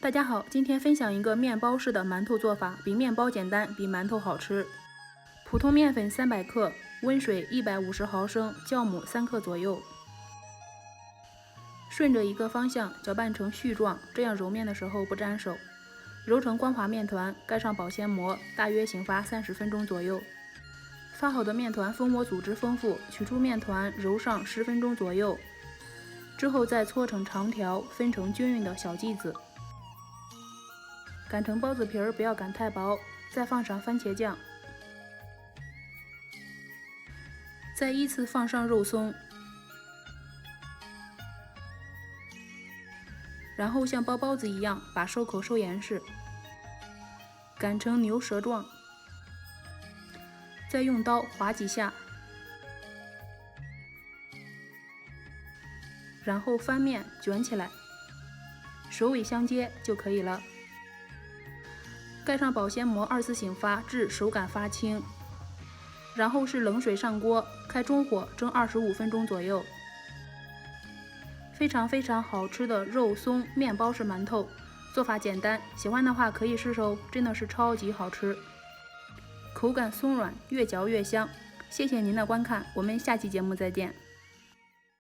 大家好，今天分享一个面包式的馒头做法，比面包简单，比馒头好吃。普通面粉300克，温水150毫升，酵母3克左右。顺着一个方向搅拌成絮状，这样揉面的时候不粘手。揉成光滑面团，盖上保鲜膜，大约醒发30分钟左右。发好的面团封膜组织丰富，取出面团揉上10分钟左右，之后再搓成长条，分成均匀的小剂子。擀成包子皮儿，不要擀太薄，再放上番茄酱，再依次放上肉松，然后像包包子一样把收口收严实，擀成牛舌状，再用刀划几下，然后翻面卷起来，首尾相接就可以了。盖上保鲜膜，2次醒发至手感发青，然后是冷水上锅，开中火蒸25分钟左右。非常好吃的肉松面包式馒头，做法简单，喜欢的话可以试试哦，真的是超级好吃，口感松软，越嚼越香。谢谢您的观看，我们下期节目再见。